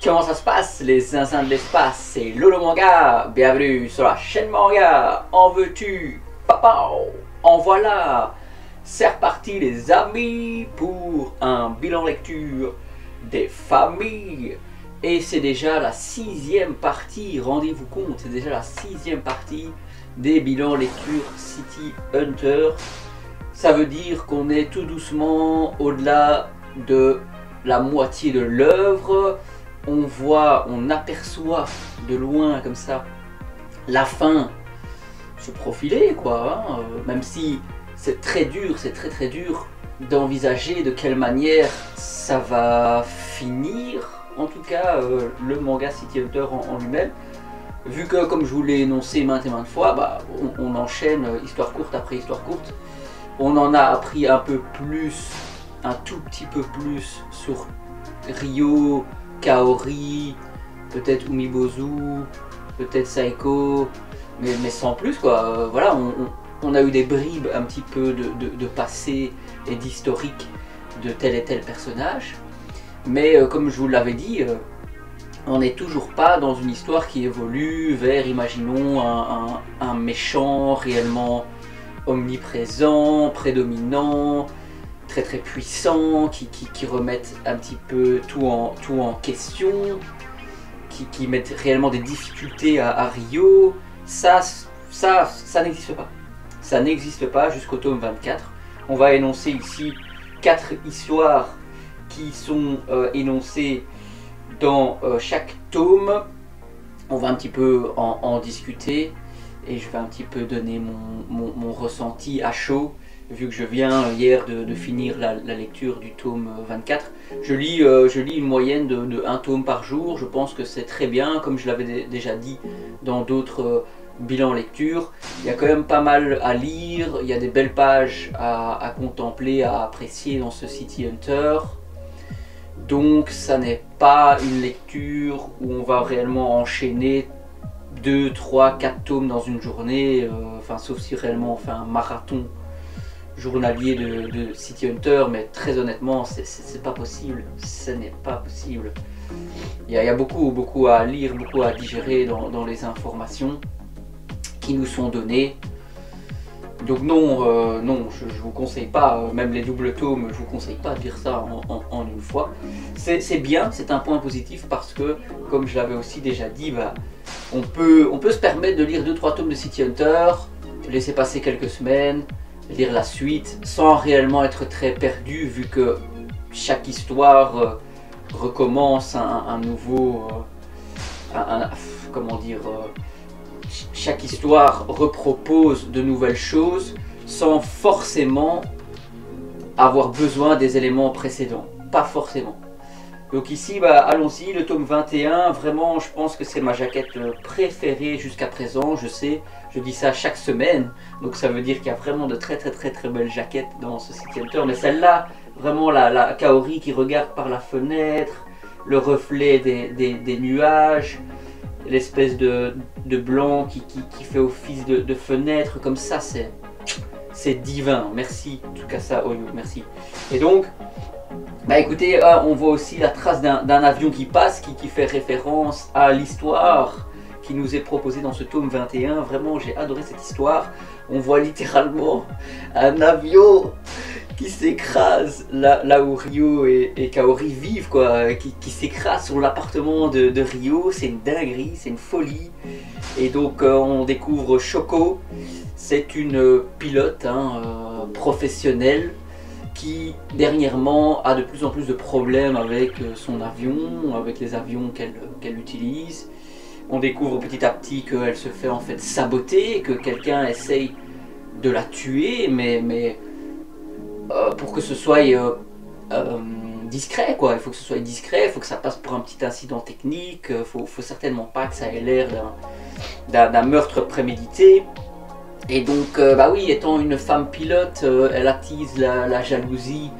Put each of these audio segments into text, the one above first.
Comment ça se passe les zinzins de l'espace? C'est Lolo Manga, bienvenue sur la chaîne Manga. En veux-tu? Papa, en voilà. C'est reparti les amis pour un bilan lecture des familles. Et c'est déjà la 6e partie, rendez-vous compte, c'est déjà la 6e partie des bilans lecture City Hunter. Ça veut dire qu'on est tout doucement au-delà de la moitié de l'œuvre. On aperçoit de loin comme ça la fin se profiler quoi, hein. Même si c'est très dur, c'est très dur d'envisager de quelle manière ça va finir, en tout cas le manga City Hunter en lui-même, vu que comme je vous l'ai énoncé maintes et maintes fois, bah, on enchaîne histoire courte après histoire courte. On en a appris un peu plus, un tout petit peu plus sur Ryo, Kaori, peut-être Umibozu, peut-être Saeko, mais sans plus quoi. Voilà, on a eu des bribes un petit peu de passé et d'historique de tel et tel personnage. Mais comme je vous l'avais dit, on n'est toujours pas dans une histoire qui évolue vers, imaginons, un méchant réellement omniprésent, prédominant, très puissant, qui remettent un petit peu tout en question, qui mettent réellement des difficultés à Ryo. Ça n'existe pas. Ça n'existe pas jusqu'au tome 24. On va énoncer ici 4 histoires qui sont énoncées dans chaque tome. On va un petit peu en discuter et je vais un petit peu donner mon ressenti à chaud. Vu que je viens hier de finir la lecture du tome 24, je lis une moyenne de 1 tome par jour. Je pense que c'est très bien, comme je l'avais déjà dit dans d'autres bilans lecture. Il y a quand même pas mal à lire, il y a des belles pages à contempler, à apprécier dans ce City Hunter. Donc ça n'est pas une lecture où on va réellement enchaîner 2, 3, 4 tomes dans une journée, enfin sauf si réellement on fait un marathon journalier de City Hunter, mais très honnêtement c'est pas possible, ce n'est pas possible. Il y a beaucoup à lire, beaucoup à digérer dans les informations qui nous sont données. Donc non, je vous conseille pas, même les doubles tomes, je vous conseille pas de lire ça en une fois. C'est bien, c'est un point positif parce que, comme je l'avais aussi déjà dit, bah, on peut se permettre de lire 2-3 tomes de City Hunter, laisser passer quelques semaines, lire la suite sans réellement être très perdu, vu que chaque histoire recommence un nouveau, comment dire, chaque histoire repropose de nouvelles choses sans forcément avoir besoin des éléments précédents, pas forcément. Donc ici, bah, allons-y, le tome 21, vraiment je pense que c'est ma jaquette préférée jusqu'à présent, je sais, je dis ça chaque semaine, donc ça veut dire qu'il y a vraiment de très belles jaquettes dans ce City Hunter, mais celle-là, vraiment la Kaori qui regarde par la fenêtre, le reflet des nuages, l'espèce de blanc qui fait office de fenêtre, comme ça, c'est divin, merci, Tsukasa Oyo, merci. Et donc, bah écoutez, on voit aussi la trace d'un avion qui passe, qui fait référence à l'histoire qui nous est proposée dans ce tome 21. Vraiment, j'ai adoré cette histoire. On voit littéralement un avion qui s'écrase là où Ryo et Kaori vivent, quoi, qui s'écrase sur l'appartement de Ryo. C'est une dinguerie, c'est une folie. Et donc on découvre Shoko, c'est une pilote professionnelle qui dernièrement a de plus en plus de problèmes avec son avion, avec les avions qu'elle utilise. On découvre petit à petit qu'elle se fait en fait saboter, que quelqu'un essaye de la tuer, mais pour que ce soit discret quoi, il faut que ce soit discret, il faut que ça passe pour un petit incident technique, faut certainement pas que ça ait l'air d'un meurtre prémédité. Et donc, bah oui, étant une femme pilote, elle attise la jalousie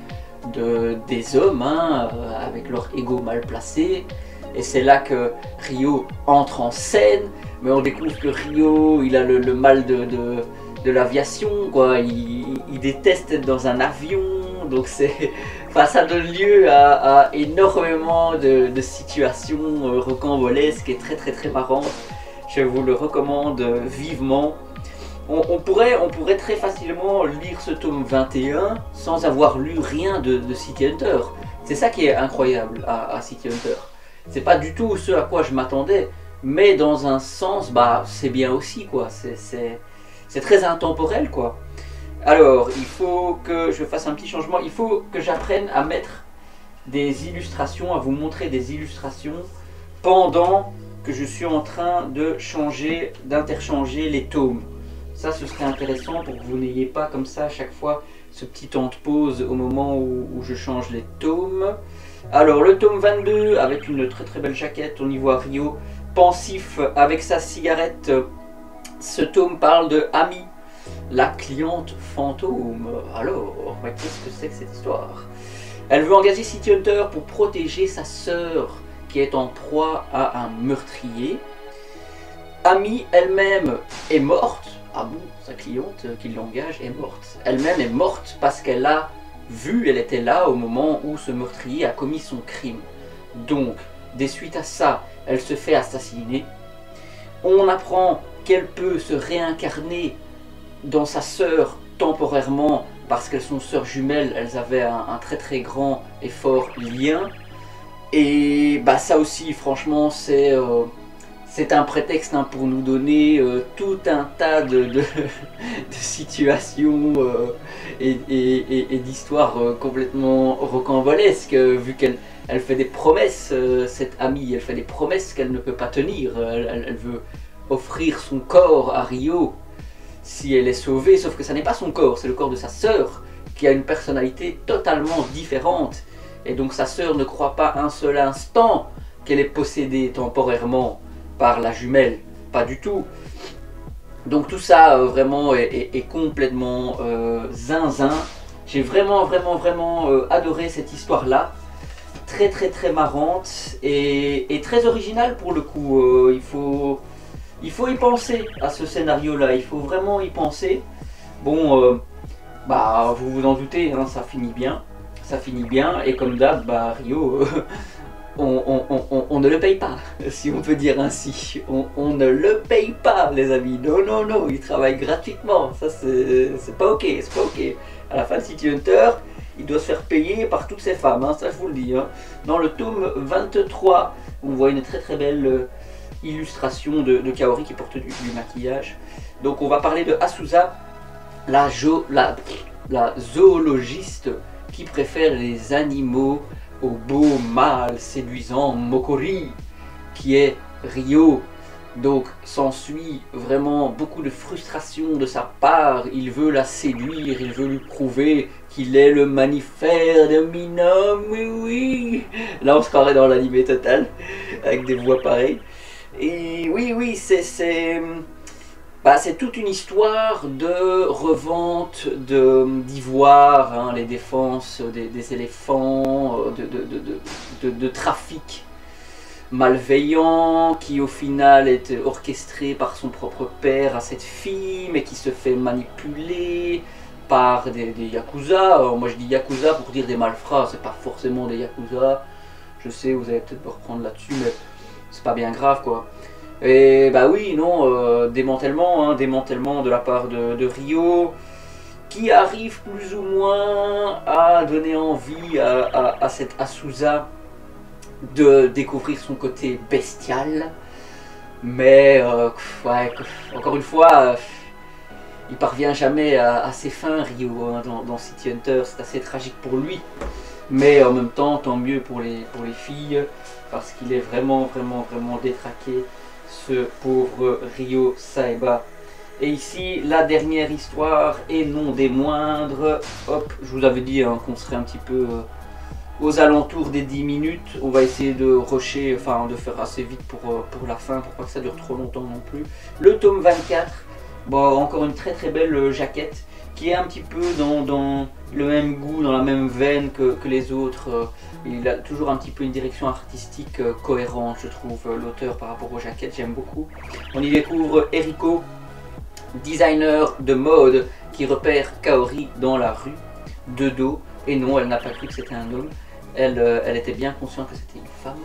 des hommes, avec leur ego mal placé. Et c'est là que Ryo entre en scène, mais on découvre que Ryo, il a le mal de l'aviation, quoi. Il déteste être dans un avion, donc bah, ça donne lieu à énormément de situations rocambolesques et très très très marrantes. Je vous le recommande vivement. On pourrait très facilement lire ce tome 21 sans avoir lu rien de City Hunter. C'est ça qui est incroyable à City Hunter. C'est pas du tout ce à quoi je m'attendais, mais dans un sens, bah c'est bien aussi quoi. C'est très intemporel quoi. Alors, il faut que je fasse un petit changement. Il faut que j'apprenne à mettre des illustrations, à vous montrer des illustrations pendant que je suis en train de d'interchanger les tomes. Ça, ce serait intéressant pour que vous n'ayez pas comme ça à chaque fois ce petit temps de pause au moment où je change les tomes. Alors, le tome 22 avec une très très belle jaquette, on y voit Ryo pensif avec sa cigarette. Ce tome parle de Ami, la cliente fantôme. Alors, mais qu'est-ce que c'est que cette histoire? Elle veut engager City Hunter pour protéger sa sœur qui est en proie à un meurtrier. Ami elle-même est morte. Ah bon, sa cliente qui l'engage est morte. Elle-même est morte parce qu'elle a vu, elle était là au moment où ce meurtrier a commis son crime. Donc, des suites à ça, elle se fait assassiner. On apprend qu'elle peut se réincarner dans sa sœur temporairement parce qu'elles sont sœurs jumelles, elles avaient un très très grand et fort lien. Et bah ça aussi franchement c'est un prétexte hein, pour nous donner tout un tas de situations et d'histoires complètement rocambolesques vu qu'elle fait des promesses, cette amie, elle fait des promesses qu'elle ne peut pas tenir. Elle veut offrir son corps à Ryo si elle est sauvée, sauf que ça n'est pas son corps, c'est le corps de sa sœur qui a une personnalité totalement différente. Et donc sa sœur ne croit pas un seul instant qu'elle est possédée temporairement par la jumelle, pas du tout. Donc tout ça vraiment est complètement zinzin. J'ai vraiment adoré cette histoire là. Très très très marrante et très originale pour le coup. Il faut y penser à ce scénario là, il faut vraiment y penser. Bon, bah vous vous en doutez, hein, ça finit bien. Ça finit bien et comme d'hab, bah Ryo, on ne le paye pas, si on peut dire ainsi. On ne le paye pas les amis, non, il travaille gratuitement, ça c'est pas ok, c'est pas ok. À la fin de City Hunter, il doit se faire payer par toutes ces femmes, hein, ça je vous le dis. Hein. Dans le tome 23, on voit une très très belle illustration de Kaori qui porte du maquillage. Donc on va parler de Asusa, la zoologiste qui préfère les animaux au beau mâle séduisant Mokori, qui est Ryo. Donc s'ensuit vraiment beaucoup de frustration de sa part. Il veut la séduire, il veut lui prouver qu'il est le mammifère de Minom, oui. Là on se croirait dans l'anime total, avec des voix pareilles. Et oui, c'est toute une histoire de revente d'ivoire, hein, les défenses des éléphants, de trafic malveillant qui au final est orchestré par son propre père à cette fille, mais qui se fait manipuler par des yakuza. Alors moi je dis yakuza pour dire des malfrats, c'est pas forcément des yakuza. Je sais, vous allez peut-être me reprendre là-dessus, mais c'est pas bien grave quoi. Et bah oui, non, démantèlement de la part de Ryo, qui arrive plus ou moins à donner envie à cette Asusa de découvrir son côté bestial. Mais ouais, encore une fois, il parvient jamais à ses fins Ryo hein, dans City Hunter, c'est assez tragique pour lui. Mais en même temps, tant mieux pour les filles, parce qu'il est vraiment détraqué, ce pauvre Ryo Saeba. Et ici, la dernière histoire, et non des moindres. Hop, je vous avais dit hein, qu'on serait un petit peu aux alentours des 10 minutes. On va essayer de rusher, enfin de faire assez vite pour la fin, pour pas que ça dure trop longtemps non plus. Le tome 24, bon, encore une très belle jaquette, qui est un petit peu dans le même goût, dans la même veine que les autres. Il a toujours un petit peu une direction artistique cohérente, je trouve, l'auteur par rapport aux jaquettes, j'aime beaucoup. On y découvre Eriko, designer de mode, qui repère Kaori dans la rue, de dos. Et non, elle n'a pas cru que c'était un homme. Elle était bien consciente que c'était une femme.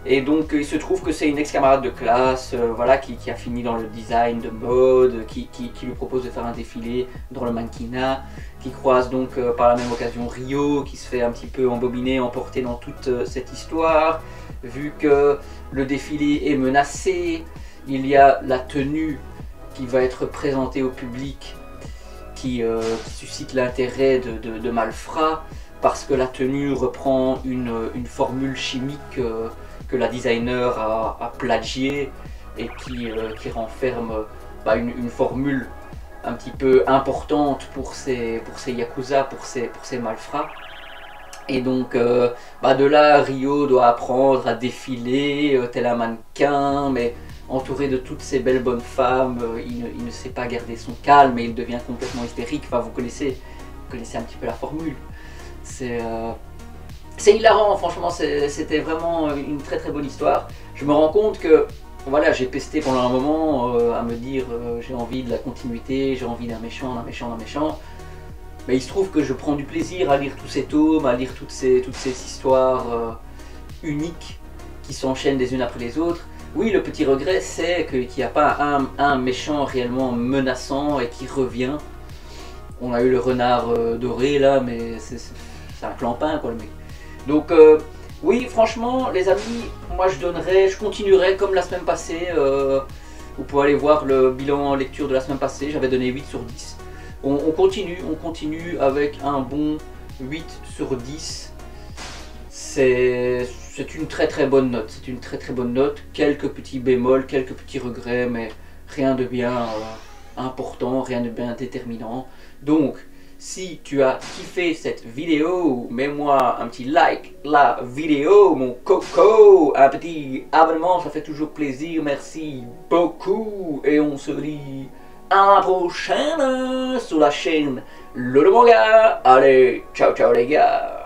Et donc il se trouve que c'est une ex-camarade de classe voilà, qui a fini dans le design de mode, qui lui propose de faire un défilé dans le mannequinat, qui croise donc par la même occasion Rio, qui se fait un petit peu embobiner, emporter dans toute cette histoire. Vu que le défilé est menacé, il y a la tenue qui va être présentée au public qui suscite l'intérêt de Malfrat, parce que la tenue reprend une formule chimique que la designer a plagiée et qui renferme une formule un petit peu importante pour ces yakuza, pour ces malfrats. Et donc de là, Rio doit apprendre à défiler tel un mannequin, mais entouré de toutes ces belles bonnes femmes, il ne sait pas garder son calme et il devient complètement hystérique. Enfin, vous connaissez un petit peu la formule. C'est hilarant, franchement, c'était vraiment une très très bonne histoire. Je me rends compte que voilà, j'ai pesté pendant un moment à me dire j'ai envie de la continuité, j'ai envie d'un méchant, d'un méchant, d'un méchant. Mais il se trouve que je prends du plaisir à lire tous ces tomes, à lire toutes ces histoires uniques qui s'enchaînent les unes après les autres. Oui, le petit regret, c'est qu'il n'y a pas un méchant réellement menaçant et qui revient. On a eu le renard doré là, mais c'est un clampin quoi le mec. Donc oui, franchement les amis, moi je continuerai comme la semaine passée. Vous pouvez aller voir le bilan lecture de la semaine passée, j'avais donné 8 sur 10. On continue avec un bon 8 sur 10. C'est une très très bonne note, c'est une très très bonne note. Quelques petits bémols, quelques petits regrets, mais rien de bien important, rien de bien déterminant. Donc, si tu as kiffé cette vidéo, mets-moi un petit like la vidéo, mon coco, un petit abonnement, ça fait toujours plaisir, merci beaucoup. Et on se dit à la prochaine sur la chaîne Lolo Manga. Allez, ciao ciao les gars.